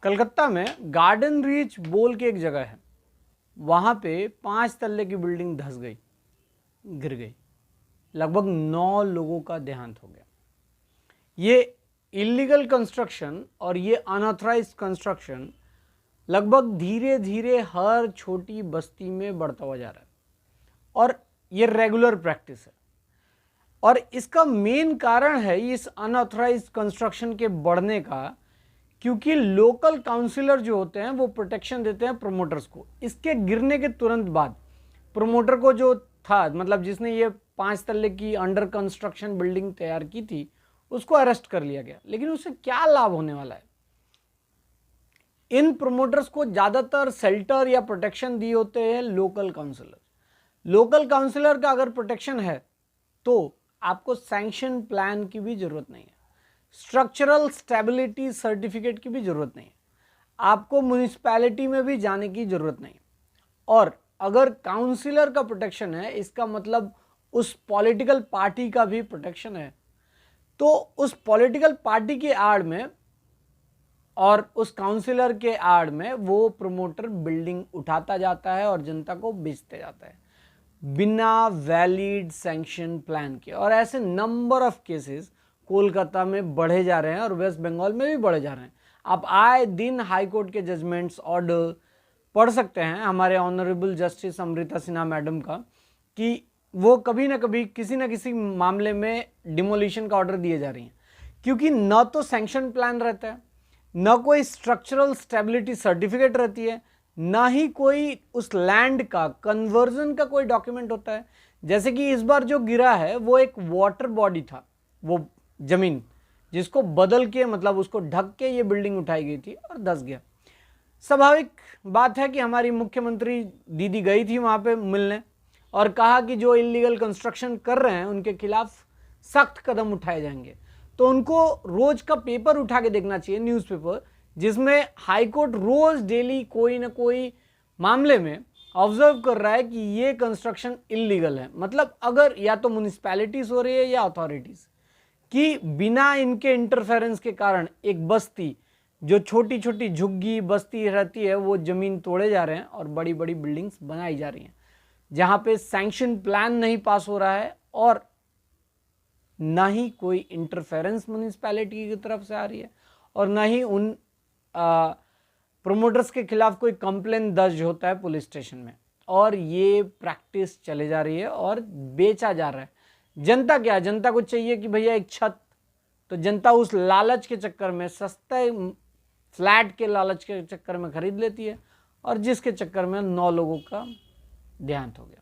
कलकत्ता में garden reach बोल के एक जगह है, वहाँ पे 5 तल्ले की बिल्डिंग धंस गई, गिर गई, लगभग 9 लोगों का देहांत हो गया। ये इलीगल कंस्ट्रक्शन और ये अनऑथराइज्ड कंस्ट्रक्शन लगभग धीरे धीरे हर छोटी बस्ती में बढ़ता हुआ जा रहा है और ये रेगुलर प्रैक्टिस है। और इसका मेन कारण है इस अनऑथराइज्ड कंस्ट्रक्शन के बढ़ने का, क्योंकि लोकल काउंसिलर जो होते हैं वो प्रोटेक्शन देते हैं प्रमोटर्स को। इसके गिरने के तुरंत बाद प्रमोटर को जो था, मतलब जिसने ये 5 तल्ले की अंडर कंस्ट्रक्शन बिल्डिंग तैयार की थी, उसको अरेस्ट कर लिया गया। लेकिन उससे क्या लाभ होने वाला है? इन प्रमोटर्स को ज्यादातर शेल्टर या प्रोटेक्शन दिए होते हैं लोकल काउंसिलर। लोकल काउंसिलर का अगर प्रोटेक्शन है तो आपको सैंक्शन प्लान की भी जरूरत नहीं है, स्ट्रक्चरल स्टेबिलिटी सर्टिफिकेट की भी जरूरत नहीं है, आपको म्युनिसिपैलिटी में भी जाने की जरूरत नहीं। और अगर काउंसिलर का प्रोटेक्शन है, इसका मतलब उस पॉलिटिकल पार्टी का भी प्रोटेक्शन है। तो उस पॉलिटिकल पार्टी की आड़ में और उस काउंसिलर के आड़ में वो प्रमोटर बिल्डिंग उठाता जाता है और जनता को बेचते जाता है बिना वैलिड सैंक्शन प्लान के। और ऐसे नंबर ऑफ केसेस कोलकाता में बढ़े जा रहे हैं और वेस्ट बंगाल में भी बढ़े जा रहे हैं। आप आए दिन हाई कोर्ट के जजमेंट्स, ऑर्डर पढ़ सकते हैं हमारे honourable justice Amrita Sinha madam का, कि वो कभी ना कभी किसी ना किसी मामले में डिमोलिशन का ऑर्डर दिए जा रही हैं, क्योंकि न तो सैंक्शन प्लान रहता है, न कोई स्ट्रक्चरल स्टेबिलिटी सर्टिफिकेट रहती है, ना ही कोई उस लैंड का कन्वर्जन का कोई डॉक्यूमेंट होता है। जैसे कि इस बार जो गिरा है वो एक वाटर बॉडी था, वो जमीन जिसको बदल के, मतलब उसको ढक के ये बिल्डिंग उठाई गई थी और धंस गया। स्वाभाविक बात है कि हमारी मुख्यमंत्री दीदी गई थी वहां पे मिलने और कहा कि जो इलीगल कंस्ट्रक्शन कर रहे हैं उनके खिलाफ सख्त कदम उठाए जाएंगे। तो उनको रोज का पेपर उठा के देखना चाहिए, न्यूज़पेपर, जिसमें हाईकोर्ट रोज डेली कोई ना कोई मामले में ऑब्जर्व कर रहा है कि ये कंस्ट्रक्शन इलीगल है। मतलब अगर या तो म्युनिसिपैलिटीज हो रही है या अथॉरिटीज कि बिना इनके इंटरफेरेंस के कारण एक बस्ती, जो छोटी छोटी झुग्गी बस्ती रहती है, वो जमीन तोड़े जा रहे हैं और बड़ी बड़ी बिल्डिंग्स बनाई जा रही हैं जहां पे सैंक्शन प्लान नहीं पास हो रहा है और ना ही कोई इंटरफेरेंस म्युनिसिपैलिटी की तरफ से आ रही है और ना ही उन प्रोमोटर्स के खिलाफ कोई कंप्लेन दर्ज होता है पुलिस स्टेशन में। और ये प्रैक्टिस चले जा रही है और बेचा जा रहा है। जनता क्या, जनता को चाहिए कि भैया एक छत, तो जनता उस लालच के चक्कर में, सस्ते फ्लैट के लालच के चक्कर में खरीद लेती है और जिसके चक्कर में 9 लोगों का देहांत हो गया।